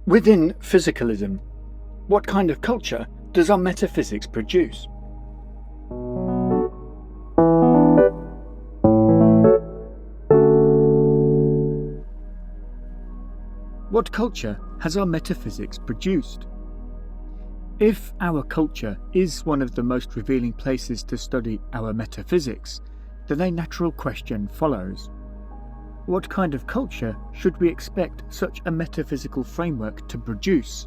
Within physicalism, what kind of culture does our metaphysics produce? What culture has our metaphysics produced? If our culture is one of the most revealing places to study our metaphysics, then a natural question follows. What kind of culture should we expect such a metaphysical framework to produce?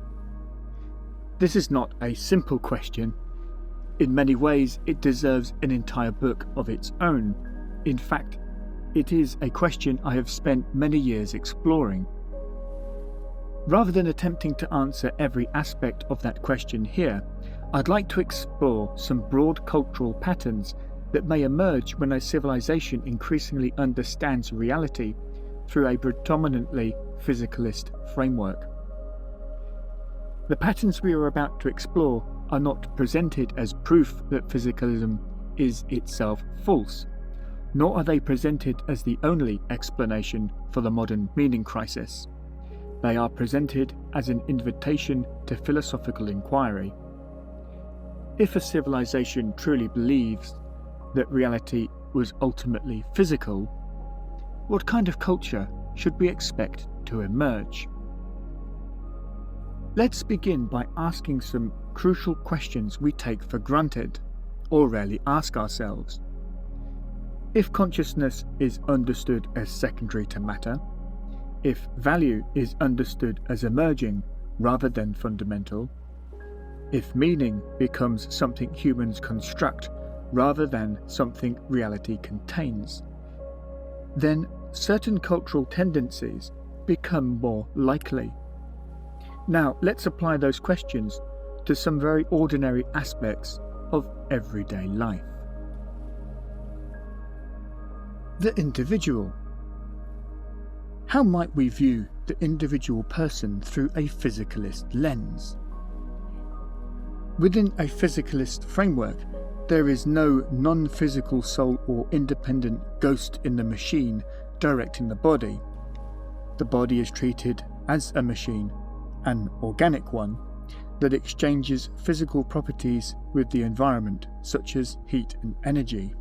This is not a simple question. In many ways, it deserves an entire book of its own. In fact, it is a question I have spent many years exploring. Rather than attempting to answer every aspect of that question here, I'd like to explore some broad cultural patterns that may emerge when a civilization increasingly understands reality through a predominantly physicalist framework. The patterns we are about to explore are not presented as proof that physicalism is itself false, nor are they presented as the only explanation for the modern meaning crisis. They are presented as an invitation to philosophical inquiry. If a civilization truly believes that reality was ultimately physical, what kind of culture should we expect to emerge? Let's begin by asking some crucial questions we take for granted, or rarely ask ourselves. If consciousness is understood as secondary to matter, if value is understood as emerging rather than fundamental, if meaning becomes something humans construct rather than something reality contains, then certain cultural tendencies become more likely. Now, let's apply those questions to some very ordinary aspects of everyday life. The individual. How might we view the individual person through a physicalist lens? Within a physicalist framework, there is no non-physical soul or independent ghost in the machine directing the body. The body is treated as a machine, an organic one, that exchanges physical properties with the environment, such as heat and energy.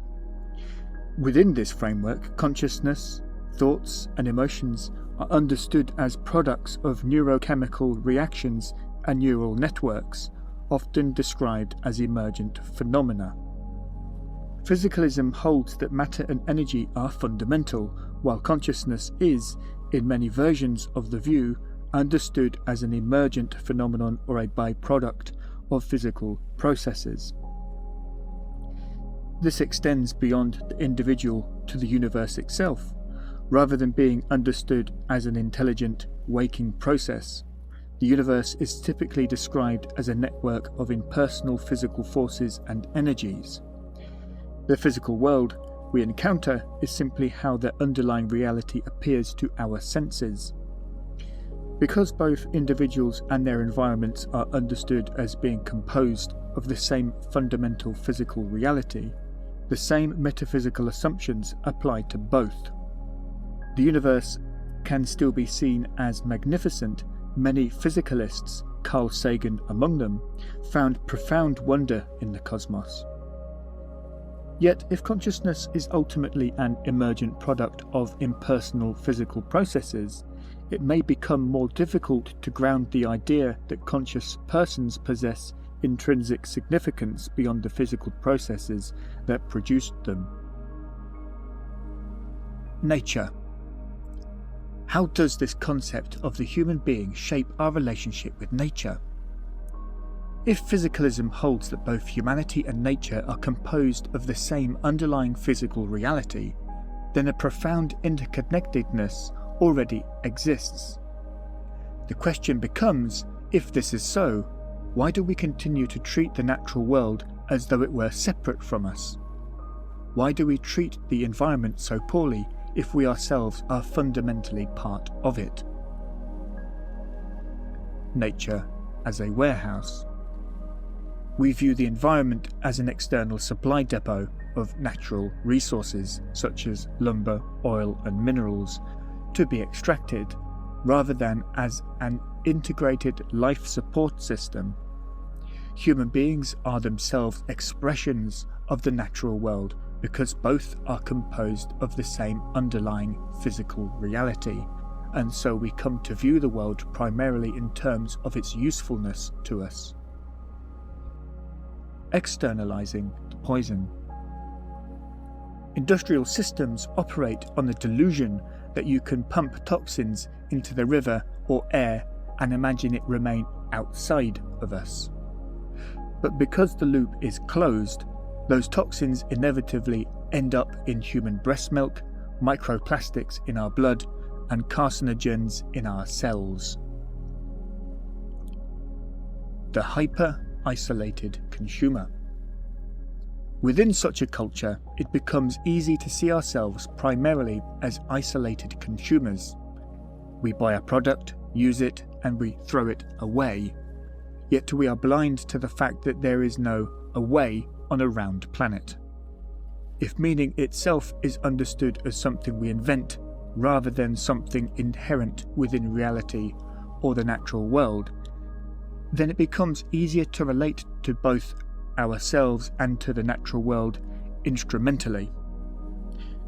Within this framework, consciousness, thoughts and emotions are understood as products of neurochemical reactions and neural networks, often described as emergent phenomena. Physicalism holds that matter and energy are fundamental, while consciousness is, in many versions of the view, understood as an emergent phenomenon or a byproduct of physical processes. This extends beyond the individual to the universe itself. Rather than being understood as an intelligent, waking process, the universe is typically described as a network of impersonal physical forces and energies. The physical world we encounter is simply how their underlying reality appears to our senses. Because both individuals and their environments are understood as being composed of the same fundamental physical reality, the same metaphysical assumptions apply to both. The universe can still be seen as magnificent. Many physicalists, Carl Sagan among them, found profound wonder in the cosmos. Yet, if consciousness is ultimately an emergent product of impersonal physical processes, it may become more difficult to ground the idea that conscious persons possess intrinsic significance beyond the physical processes that produced them. Nature. How does this concept of the human being shape our relationship with nature? If physicalism holds that both humanity and nature are composed of the same underlying physical reality, then a profound interconnectedness already exists. The question becomes, if this is so, why do we continue to treat the natural world as though it were separate from us? Why do we treat the environment so poorly if we ourselves are fundamentally part of it? Nature as a warehouse. We view the environment as an external supply depot of natural resources such as lumber, oil and minerals to be extracted, rather than as an integrated life support system. Human beings are themselves expressions of the natural world because both are composed of the same underlying physical reality, and so we come to view the world primarily in terms of its usefulness to us. Externalizing the poison. Industrial systems operate on the delusion that you can pump toxins into the river or air and imagine it remain outside of us. But because the loop is closed, those toxins inevitably end up in human breast milk, microplastics in our blood, and carcinogens in our cells. The hyper-isolated consumer. Within such a culture, it becomes easy to see ourselves primarily as isolated consumers. We buy a product, use it, and we throw it away. Yet we are blind to the fact that there is no away on a round planet. If meaning itself is understood as something we invent, rather than something inherent within reality or the natural world, then it becomes easier to relate to both ourselves and to the natural world instrumentally.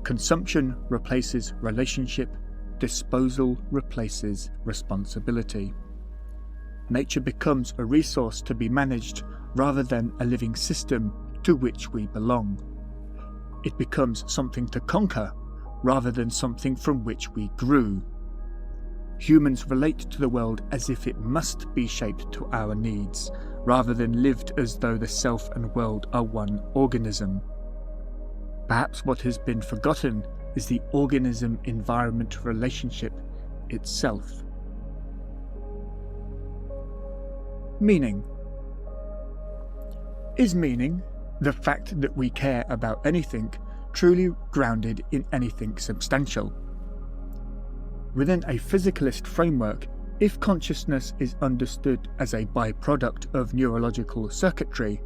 Consumption replaces relationship, disposal replaces responsibility. Nature becomes a resource to be managed rather than a living system to which we belong. It becomes something to conquer rather than something from which we grew. Humans relate to the world as if it must be shaped to our needs, rather than lived as though the self and world are one organism. Perhaps what has been forgotten is the organism-environment relationship itself. Meaning. Is meaning, the fact that we care about anything, truly grounded in anything substantial? Within a physicalist framework, if consciousness is understood as a byproduct of neurological circuitry,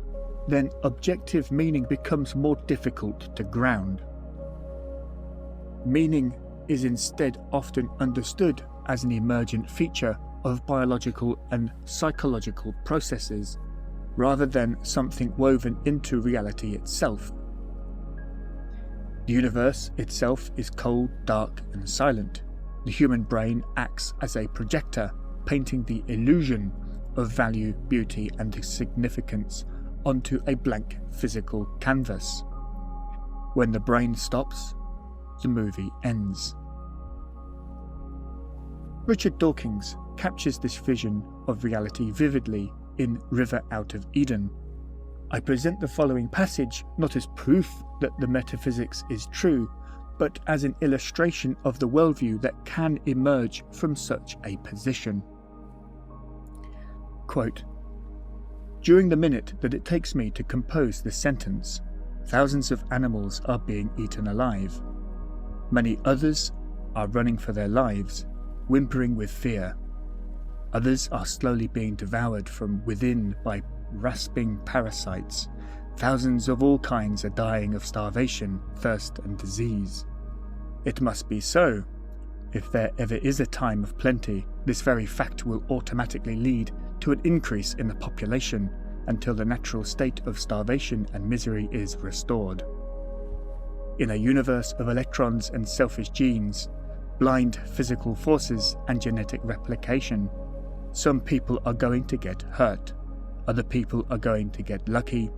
then objective meaning becomes more difficult to ground. Meaning is instead often understood as an emergent feature of biological and psychological processes, rather than something woven into reality itself. The universe itself is cold, dark, and silent. The human brain acts as a projector, painting the illusion of value, beauty, and significance onto a blank physical canvas. When the brain stops, the movie ends. Richard Dawkins captures this vision of reality vividly in River Out of Eden. I present the following passage not as proof that the metaphysics is true, but as an illustration of the worldview that can emerge from such a position. Quote, "During the minute that it takes me to compose this sentence, thousands of animals are being eaten alive. Many others are running for their lives, whimpering with fear. Others are slowly being devoured from within by rasping parasites. Thousands of all kinds are dying of starvation, thirst, and disease. It must be so. If there ever is a time of plenty, this very fact will automatically lead to an increase in the population until the natural state of starvation and misery is restored. In a universe of electrons and selfish genes, blind physical forces and genetic replication, some people are going to get hurt, other people are going to get lucky,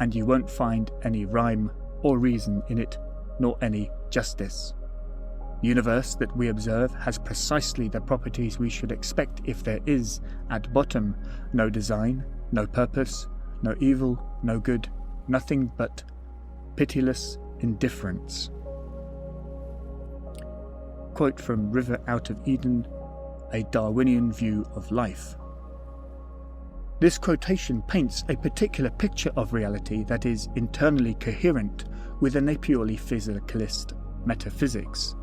and you won't find any rhyme or reason in it, nor any justice. The universe that we observe has precisely the properties we should expect if there is, at bottom, no design, no purpose, no evil, no good, nothing but pitiless indifference." Quote from River Out of Eden, A Darwinian View of Life. This quotation paints a particular picture of reality that is internally coherent within a purely physicalist metaphysics.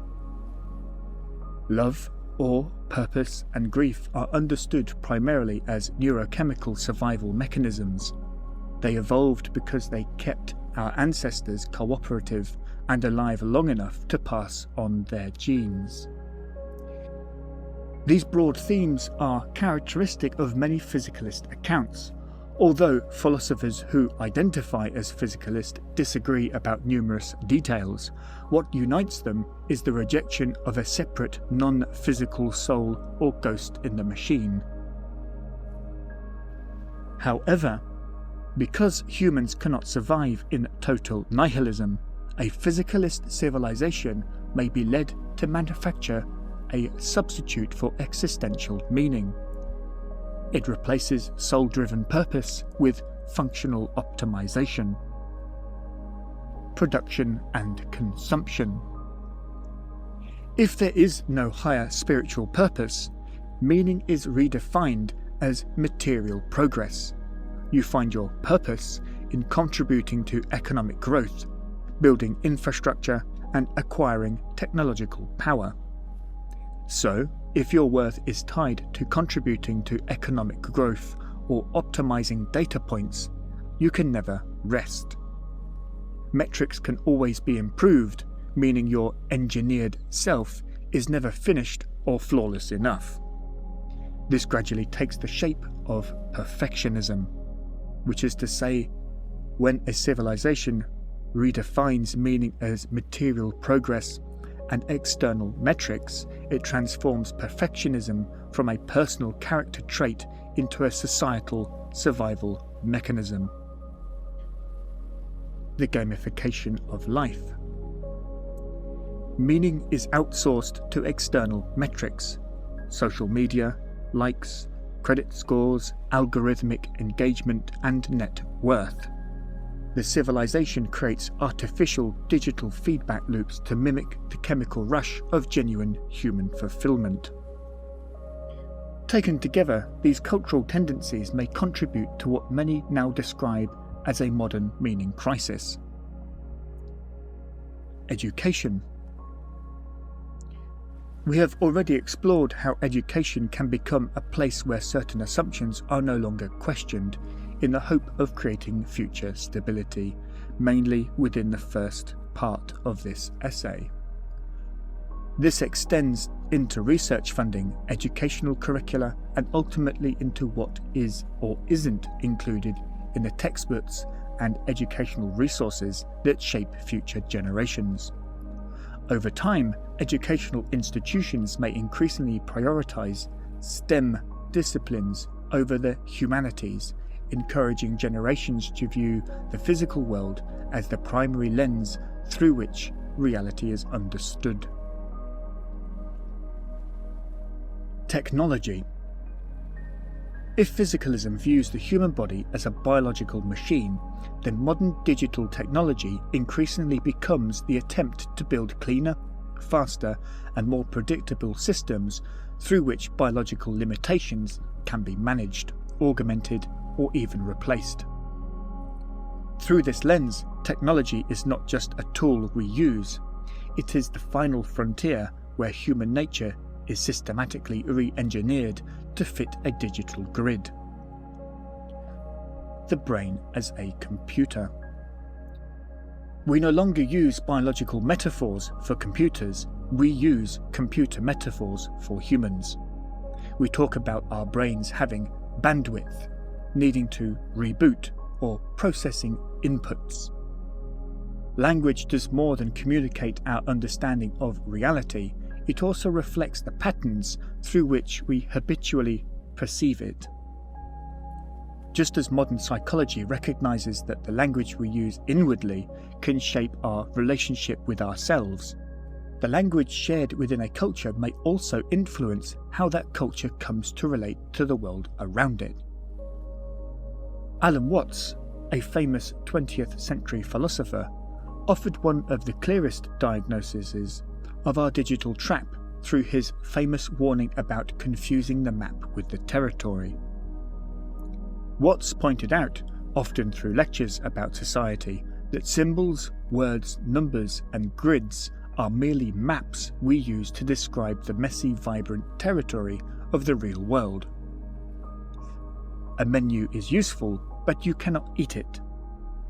Love, awe, purpose, and grief are understood primarily as neurochemical survival mechanisms. They evolved because they kept our ancestors cooperative and alive long enough to pass on their genes. These broad themes are characteristic of many physicalist accounts, although philosophers who identify as physicalist disagree about numerous details. What unites them is the rejection of a separate non-physical soul or ghost in the machine. However, because humans cannot survive in total nihilism, a physicalist civilization may be led to manufacture a substitute for existential meaning. It replaces soul-driven purpose with functional optimization, production and consumption. If there is no higher spiritual purpose, meaning is redefined as material progress. You find your purpose in contributing to economic growth, building infrastructure, and acquiring technological power. So, if your worth is tied to contributing to economic growth or optimizing data points, you can never rest. Metrics can always be improved, meaning your engineered self is never finished or flawless enough. This gradually takes the shape of perfectionism, which is to say, when a civilization redefines meaning as material progress and external metrics, it transforms perfectionism from a personal character trait into a societal survival mechanism. The gamification of life. Meaning is outsourced to external metrics, social media, likes, credit scores, algorithmic engagement, and net worth. The civilization creates artificial digital feedback loops to mimic the chemical rush of genuine human fulfillment. Taken together, these cultural tendencies may contribute to what many now describe as a modern meaning crisis. Education. We have already explored how education can become a place where certain assumptions are no longer questioned, in the hope of creating future stability, mainly within the first part of this essay. This extends into research funding, educational curricula, and ultimately into what is or isn't included in the textbooks and educational resources that shape future generations. Over time, educational institutions may increasingly prioritize STEM disciplines over the humanities, encouraging generations to view the physical world as the primary lens through which reality is understood. Technology. If physicalism views the human body as a biological machine, then modern digital technology increasingly becomes the attempt to build cleaner, faster, and more predictable systems through which biological limitations can be managed, augmented, or even replaced. Through this lens, technology is not just a tool we use, it is the final frontier where human nature is systematically re-engineered to fit a digital grid. The brain as a computer. We no longer use biological metaphors for computers, we use computer metaphors for humans. We talk about our brains having bandwidth, needing to reboot, or processing inputs. Language does more than communicate our understanding of reality, it also reflects the patterns through which we habitually perceive it. Just as modern psychology recognizes that the language we use inwardly can shape our relationship with ourselves, the language shared within a culture may also influence how that culture comes to relate to the world around it. Alan Watts, a famous 20th century philosopher, offered one of the clearest diagnoses of our digital trap through his famous warning about confusing the map with the territory. Watts pointed out, often through lectures about society, that symbols, words, numbers, and grids are merely maps we use to describe the messy, vibrant territory of the real world. A menu is useful, but you cannot eat it.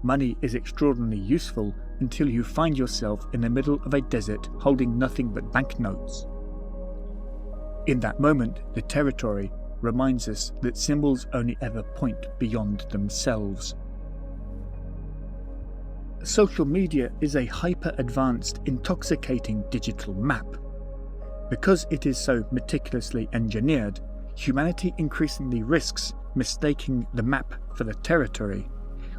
Money is extraordinarily useful until you find yourself in the middle of a desert holding nothing but banknotes. In that moment, the territory reminds us that symbols only ever point beyond themselves. Social media is a hyper-advanced, intoxicating digital map. Because it is so meticulously engineered, humanity increasingly risks mistaking the map for the territory.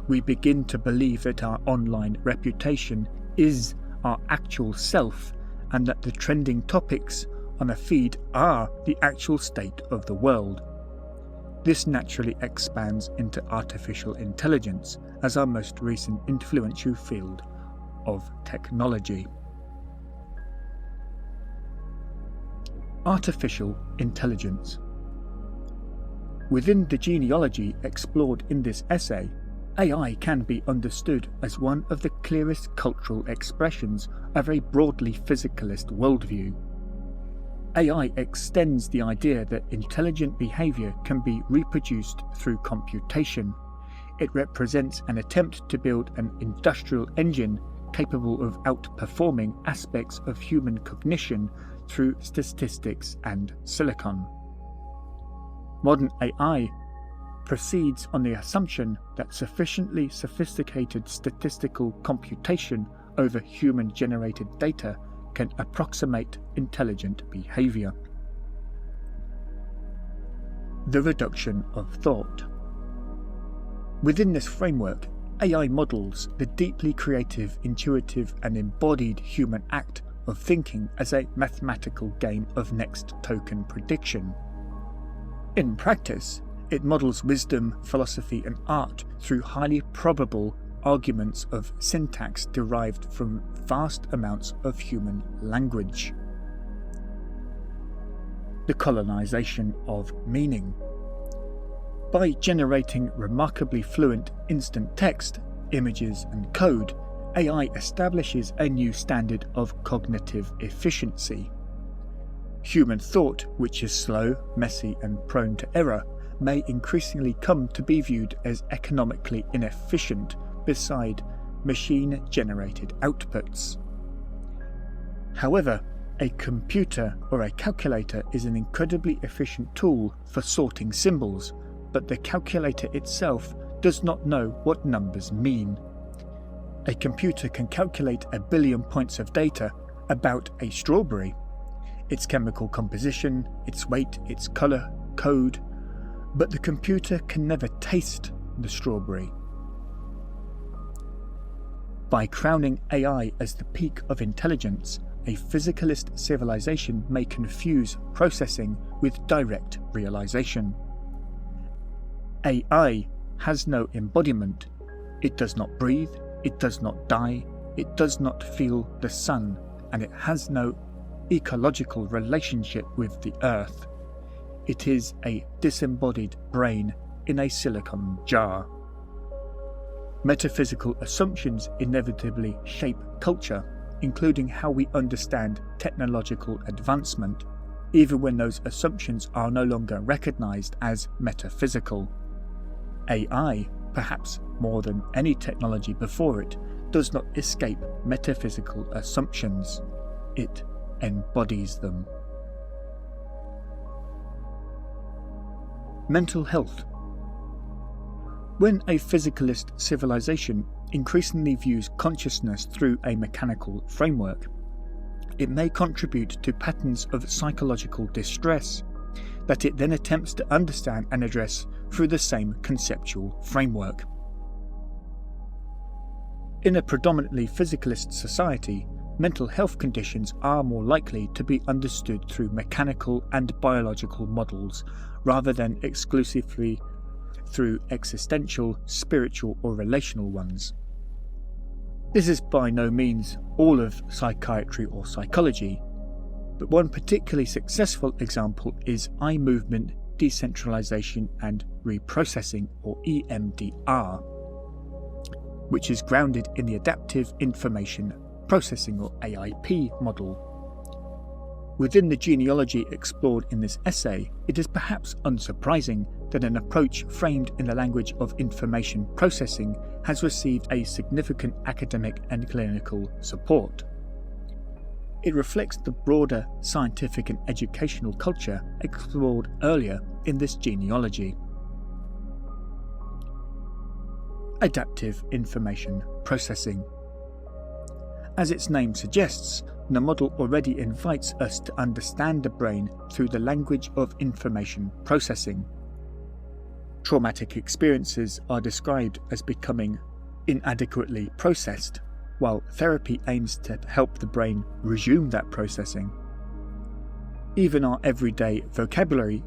We begin to believe that our online reputation is our actual self, and that the trending topics on a feed are the actual state of the world. This naturally expands into artificial intelligence as our most recent influential field of technology. Artificial intelligence. Within the genealogy explored in this essay, AI can be understood as one of the clearest cultural expressions of a broadly physicalist worldview. AI extends the idea that intelligent behaviour can be reproduced through computation. It represents an attempt to build an industrial engine capable of outperforming aspects of human cognition through statistics and silicon. Modern AI proceeds on the assumption that sufficiently sophisticated statistical computation over human-generated data can approximate intelligent behaviour. The reduction of thought. Within this framework, AI models the deeply creative, intuitive and embodied human act of thinking as a mathematical game of next token prediction. In practice, it models wisdom, philosophy and art through highly probable arguments of syntax derived from vast amounts of human language. The colonization of meaning. By generating remarkably fluent instant text, images and code, AI establishes a new standard of cognitive efficiency. Human thought, which is slow, messy and prone to error, may increasingly come to be viewed as economically inefficient beside machine-generated outputs. However, a computer or a calculator is an incredibly efficient tool for sorting symbols, but the calculator itself does not know what numbers mean. A computer can calculate 1 billion points of data about a strawberry, its chemical composition, its weight, its colour, code, but the computer can never taste the strawberry. By crowning AI as the peak of intelligence, a physicalist civilization may confuse processing with direct realization. AI has no embodiment. It does not breathe, it does not die, it does not feel the sun, and it has no ecological relationship with the earth. It is a disembodied brain in a silicon jar. Metaphysical assumptions inevitably shape culture, including how we understand technological advancement, even when those assumptions are no longer recognized as metaphysical. AI, perhaps more than any technology before it, does not escape metaphysical assumptions. It embodies them. Mental health. When a physicalist civilization increasingly views consciousness through a mechanical framework, it may contribute to patterns of psychological distress that it then attempts to understand and address through the same conceptual framework. In a predominantly physicalist society, mental health conditions are more likely to be understood through mechanical and biological models rather than exclusively through existential, spiritual or relational ones. This is by no means all of psychiatry or psychology, but one particularly successful example is eye movement decentralization and reprocessing, or EMDR, which is grounded in the Adaptive Information Processing, or AIP model. Within the genealogy explored in this essay, it is perhaps unsurprising that an approach framed in the language of information processing has received a significant academic and clinical support. It reflects the broader scientific and educational culture explored earlier in this genealogy. Adaptive information processing. As its name suggests, the model already invites us to understand the brain through the language of information processing. Traumatic experiences are described as becoming inadequately processed, while therapy aims to help the brain resume that processing. Even our everyday vocabulary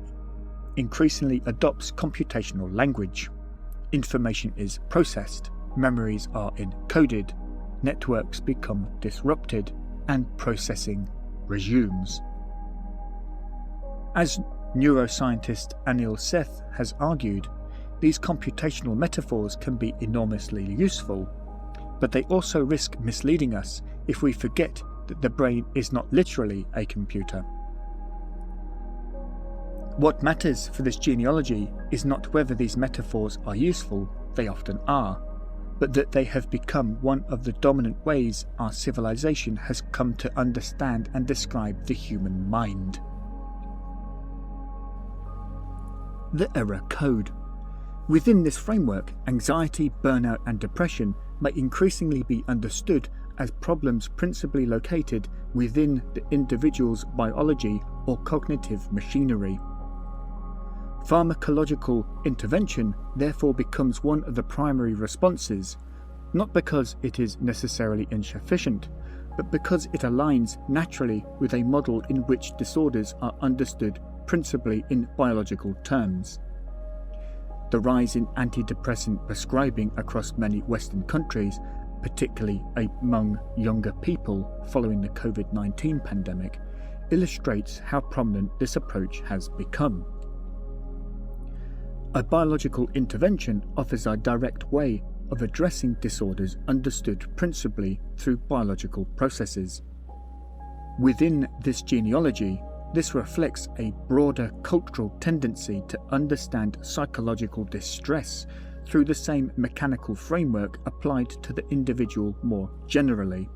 increasingly adopts computational language. Information is processed, memories are encoded, networks become disrupted, and processing resumes. As neuroscientist Anil Seth has argued, these computational metaphors can be enormously useful, but they also risk misleading us if we forget that the brain is not literally a computer. What matters for this genealogy is not whether these metaphors are useful, they often are, but that they have become one of the dominant ways our civilization has come to understand and describe the human mind. The error code. Within this framework, anxiety, burnout, and depression may increasingly be understood as problems principally located within the individual's biology or cognitive machinery. Pharmacological intervention therefore becomes one of the primary responses, not because it is necessarily insufficient, but because it aligns naturally with a model in which disorders are understood principally in biological terms. The rise in antidepressant prescribing across many Western countries, particularly among younger people following the COVID-19 pandemic, illustrates how prominent this approach has become. A biological intervention offers a direct way of addressing disorders understood principally through biological processes. Within this genealogy, this reflects a broader cultural tendency to understand psychological distress through the same mechanical framework applied to the individual more generally.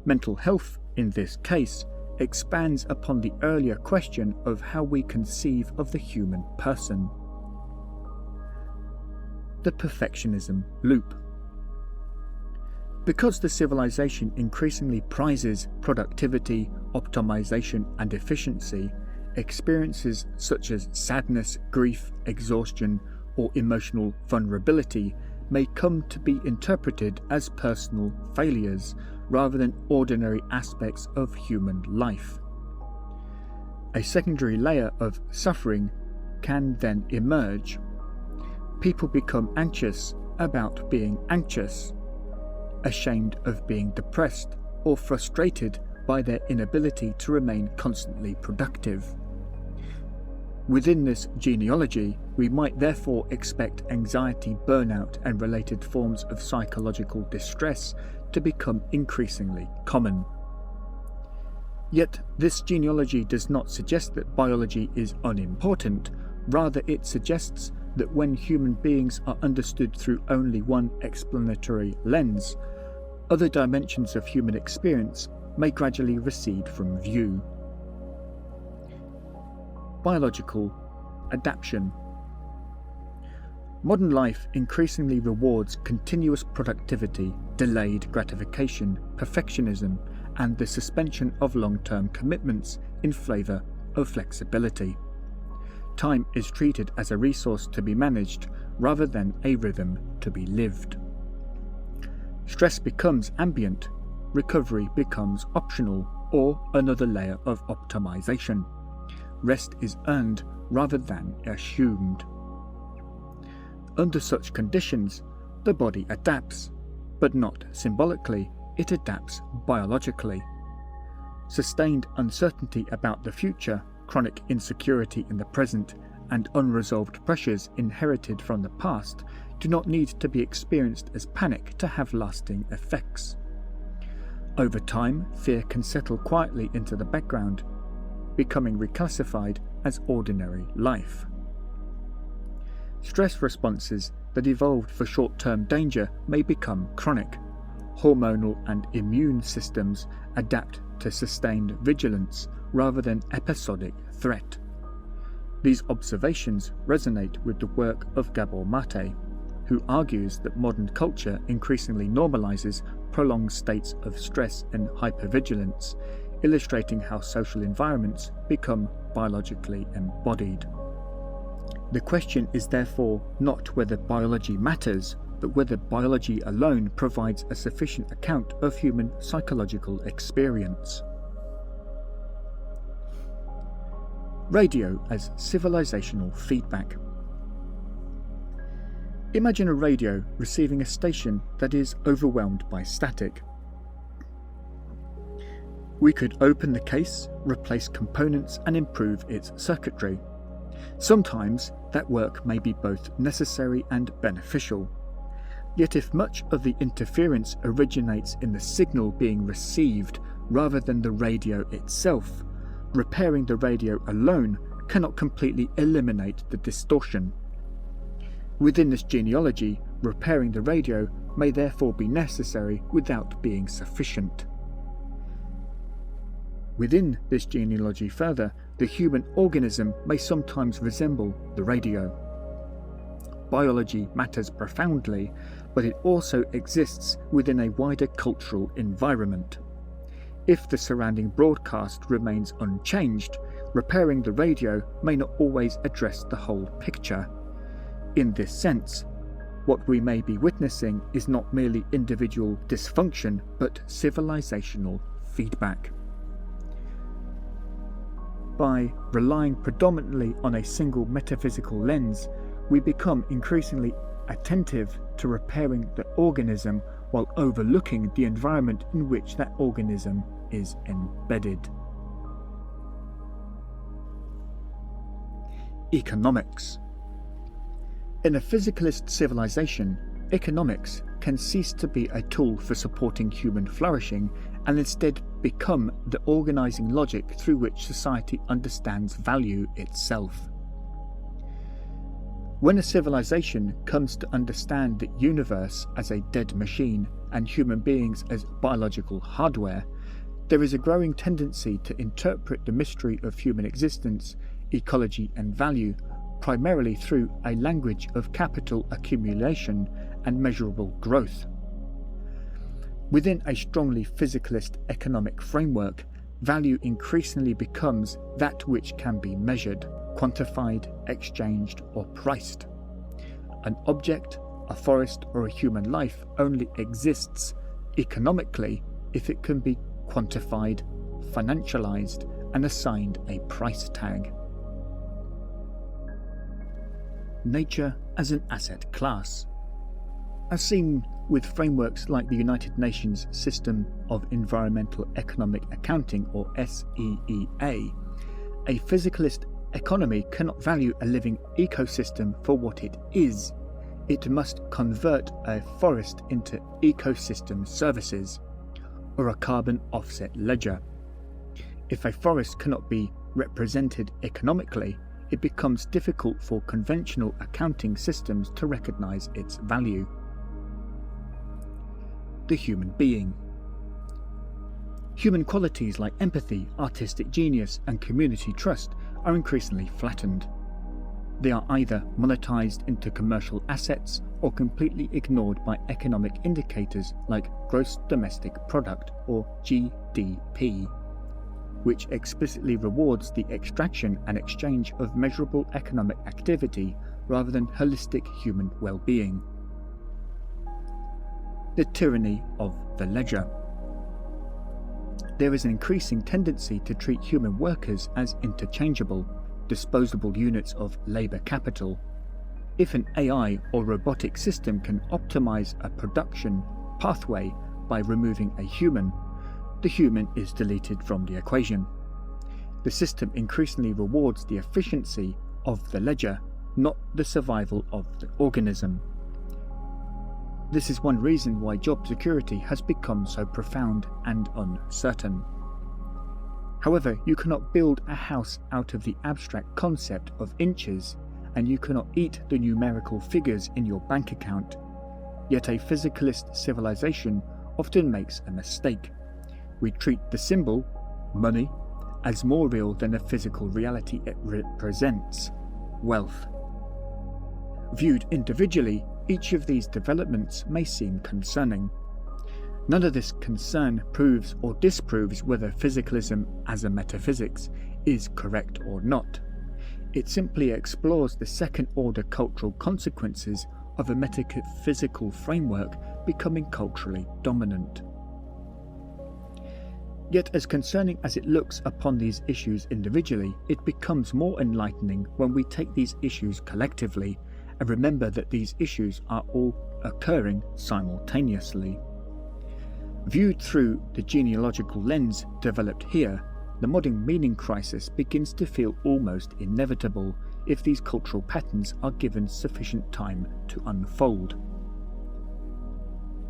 Mental health, in this case, expands upon the earlier question of how we conceive of the human person. The perfectionism loop. Because the civilization increasingly prizes productivity, optimization, and efficiency, experiences such as sadness, grief, exhaustion, or emotional vulnerability may come to be interpreted as personal failures rather than ordinary aspects of human life. A secondary layer of suffering can then emerge. People become anxious about being anxious, ashamed of being depressed, or frustrated by their inability to remain constantly productive. Within this genealogy, we might therefore expect anxiety, burnout, and related forms of psychological distress to become increasingly common. Yet, this genealogy does not suggest that biology is unimportant, rather it suggests that when human beings are understood through only one explanatory lens, other dimensions of human experience may gradually recede from view. Biological adaptation. Modern life increasingly rewards continuous productivity, delayed gratification, perfectionism, and the suspension of long-term commitments in favour of flexibility. Time is treated as a resource to be managed rather than a rhythm to be lived. Stress becomes ambient, recovery becomes optional or another layer of optimization. Rest is earned rather than assumed. Under such conditions, the body adapts, but not symbolically, it adapts biologically. Sustained uncertainty about the future, chronic insecurity in the present, and unresolved pressures inherited from the past do not need to be experienced as panic to have lasting effects. Over time, fear can settle quietly into the background, becoming reclassified as ordinary life. Stress responses that evolved for short-term danger may become chronic. Hormonal and immune systems adapt to sustained vigilance rather than episodic threat. These observations resonate with the work of Gabor Mate, who argues that modern culture increasingly normalizes prolonged states of stress and hypervigilance, illustrating how social environments become biologically embodied. The question is therefore not whether biology matters, but whether biology alone provides a sufficient account of human psychological experience. Radio as civilizational feedback. Imagine a radio receiving a station that is overwhelmed by static. We could open the case, replace components, and improve its circuitry. Sometimes that work may be both necessary and beneficial. Yet if much of the interference originates in the signal being received rather than the radio itself, repairing the radio alone cannot completely eliminate the distortion. Within this genealogy, repairing the radio may therefore be necessary without being sufficient. Within this genealogy further, the human organism may sometimes resemble the radio. Biology matters profoundly, but it also exists within a wider cultural environment. If the surrounding broadcast remains unchanged, repairing the radio may not always address the whole picture. In this sense, what we may be witnessing is not merely individual dysfunction, but civilizational feedback. By relying predominantly on a single metaphysical lens, we become increasingly attentive to repairing the organism while overlooking the environment in which that organism is embedded. Economics. In a physicalist civilization, economics can cease to be a tool for supporting human flourishing and instead become the organizing logic through which society understands value itself. When a civilization comes to understand the universe as a dead machine and human beings as biological hardware, there is a growing tendency to interpret the mystery of human existence, ecology and value primarily through a language of capital accumulation and measurable growth. Within a strongly physicalist economic framework, value increasingly becomes that which can be measured, quantified, exchanged, or priced. An object, a forest, or a human life only exists economically if it can be quantified, financialized, and assigned a price tag. Nature as an asset class. As seen with frameworks like the United Nations System of Environmental Economic Accounting, or SEEA, a physicalist economy cannot value a living ecosystem for what it is. It must convert a forest into ecosystem services, or a carbon offset ledger. If a forest cannot be represented economically, it becomes difficult for conventional accounting systems to recognize its value. The human being. Human qualities like empathy, artistic genius, and community trust are increasingly flattened. They are either monetized into commercial assets or completely ignored by economic indicators like gross domestic product, or GDP, which explicitly rewards the extraction and exchange of measurable economic activity rather than holistic human well-being. The tyranny of the ledger. There is an increasing tendency to treat human workers as interchangeable, disposable units of labour capital. If an AI or robotic system can optimize a production pathway by removing a human, the human is deleted from the equation. The system increasingly rewards the efficiency of the ledger, not the survival of the organism. This is one reason why job security has become so profound and uncertain. However, you cannot build a house out of the abstract concept of inches, and you cannot eat the numerical figures in your bank account. Yet a physicalist civilization often makes a mistake. We treat the symbol, money, as more real than the physical reality it represents, wealth. Viewed individually, each of these developments may seem concerning. None of this concern proves or disproves whether physicalism as a metaphysics is correct or not. It simply explores the second-order cultural consequences of a metaphysical framework becoming culturally dominant. Yet as concerning as it looks upon these issues individually, it becomes more enlightening when we take these issues collectively and remember that these issues are all occurring simultaneously. Viewed through the genealogical lens developed here, the modern meaning crisis begins to feel almost inevitable if these cultural patterns are given sufficient time to unfold.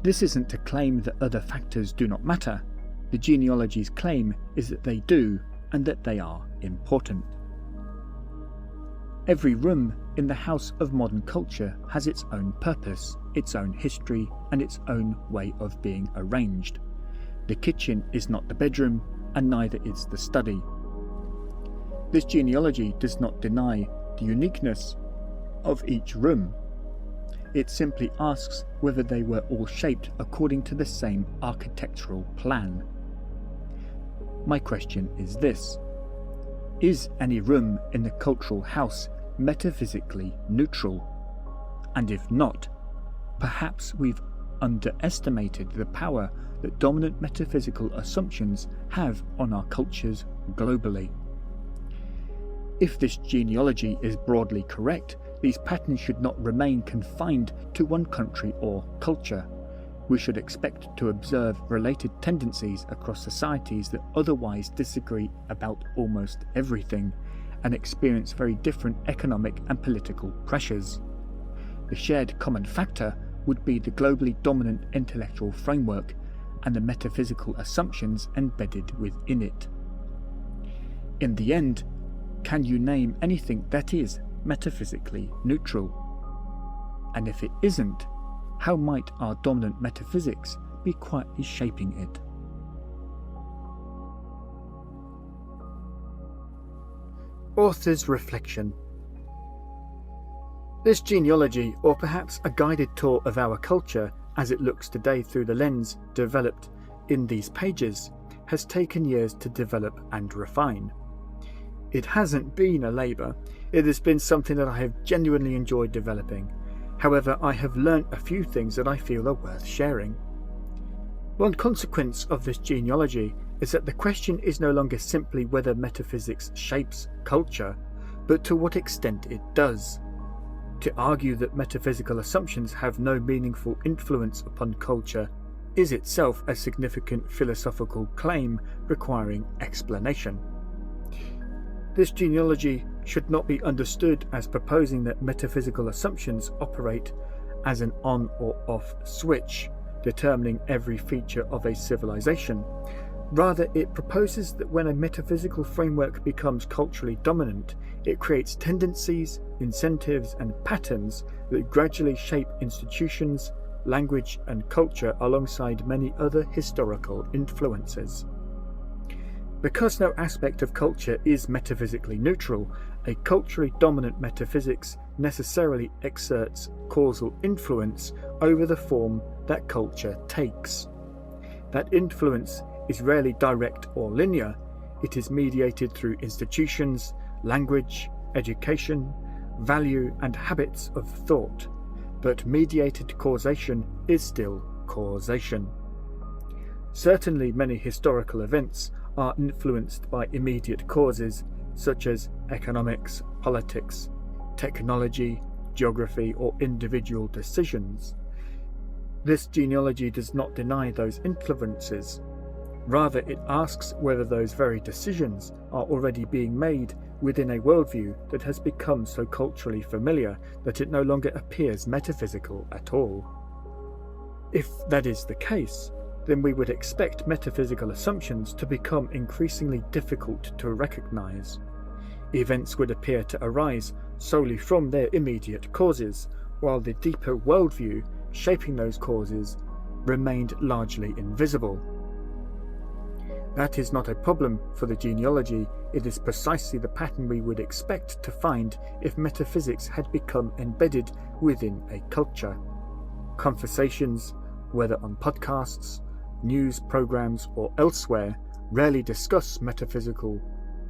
This isn't to claim that other factors do not matter. The genealogy's claim is that they do, and that they are important. Every room in the house of modern culture has its own purpose, its own history, and its own way of being arranged. The kitchen is not the bedroom, and neither is the study. This genealogy does not deny the uniqueness of each room. It simply asks whether they were all shaped according to the same architectural plan. My question is this: is any room in the cultural house metaphysically neutral? And if not, perhaps we've underestimated the power that dominant metaphysical assumptions have on our cultures globally. If this genealogy is broadly correct, these patterns should not remain confined to one country or culture. We should expect to observe related tendencies across societies that otherwise disagree about almost everything and experience very different economic and political pressures. The shared common factor would be the globally dominant intellectual framework and the metaphysical assumptions embedded within it. In the end, can you name anything that is metaphysically neutral? And if it isn't, how might our dominant metaphysics be quietly shaping it? Author's reflection. This genealogy, or perhaps a guided tour of our culture as it looks today through the lens developed in these pages, has taken years to develop and refine. It hasn't been a labour, it has been something that I have genuinely enjoyed developing. However, I have learnt a few things that I feel are worth sharing. One consequence of this genealogy is that the question is no longer simply whether metaphysics shapes culture, but to what extent it does. To argue that metaphysical assumptions have no meaningful influence upon culture is itself a significant philosophical claim requiring explanation. This genealogy should not be understood as proposing that metaphysical assumptions operate as an on or off switch, determining every feature of a civilization. Rather, it proposes that when a metaphysical framework becomes culturally dominant, it creates tendencies, incentives, and patterns that gradually shape institutions, language, and culture alongside many other historical influences. Because no aspect of culture is metaphysically neutral, a culturally dominant metaphysics necessarily exerts causal influence over the form that culture takes. That influence is rarely direct or linear. It is mediated through institutions, language, education, value, and habits of thought. But mediated causation is still causation. Certainly, many historical events are influenced by immediate causes such as economics, politics, technology, geography, or individual decisions. This genealogy does not deny those influences. Rather, it asks whether those very decisions are already being made within a worldview that has become so culturally familiar that it no longer appears metaphysical at all. If that is the case, then we would expect metaphysical assumptions to become increasingly difficult to recognize. Events would appear to arise solely from their immediate causes, while the deeper worldview shaping those causes remained largely invisible. That is not a problem for the genealogy, it is precisely the pattern we would expect to find if metaphysics had become embedded within a culture. Conversations, whether on podcasts, news programs or elsewhere, rarely discuss metaphysical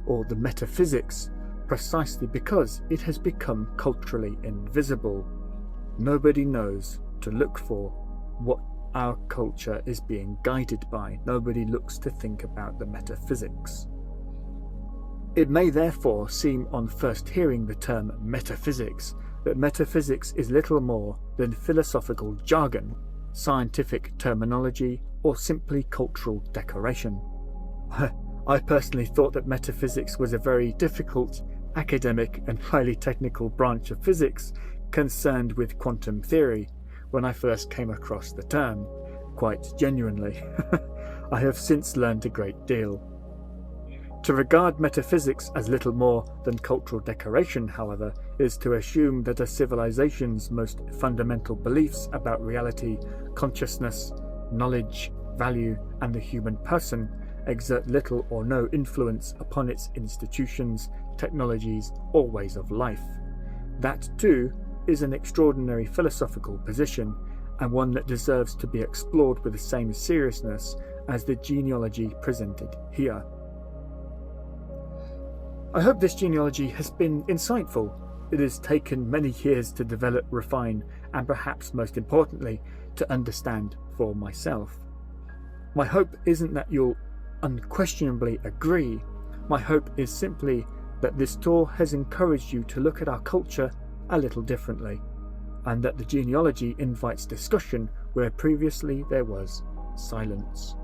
or the metaphysics precisely because it has become culturally invisible. Nobody knows to look for what our culture is being guided by. Nobody looks to think about the metaphysics. It may therefore seem on first hearing the term metaphysics that metaphysics is little more than philosophical jargon, scientific terminology, or simply cultural decoration. I personally thought that metaphysics was a very difficult, academic and highly technical branch of physics concerned with quantum theory when I first came across the term, quite genuinely. I have since learned a great deal. To regard metaphysics as little more than cultural decoration, however, is to assume that a civilization's most fundamental beliefs about reality, consciousness, knowledge, value, and the human person exert little or no influence upon its institutions, technologies, or ways of life. That, too, is an extraordinary philosophical position, and one that deserves to be explored with the same seriousness as the genealogy presented here. I hope this genealogy has been insightful. It has taken many years to develop, refine, and perhaps most importantly, to understand for myself. My hope isn't that you'll unquestionably agree. My hope is simply that this tour has encouraged you to look at our culture a little differently, and that the genealogy invites discussion where previously there was silence.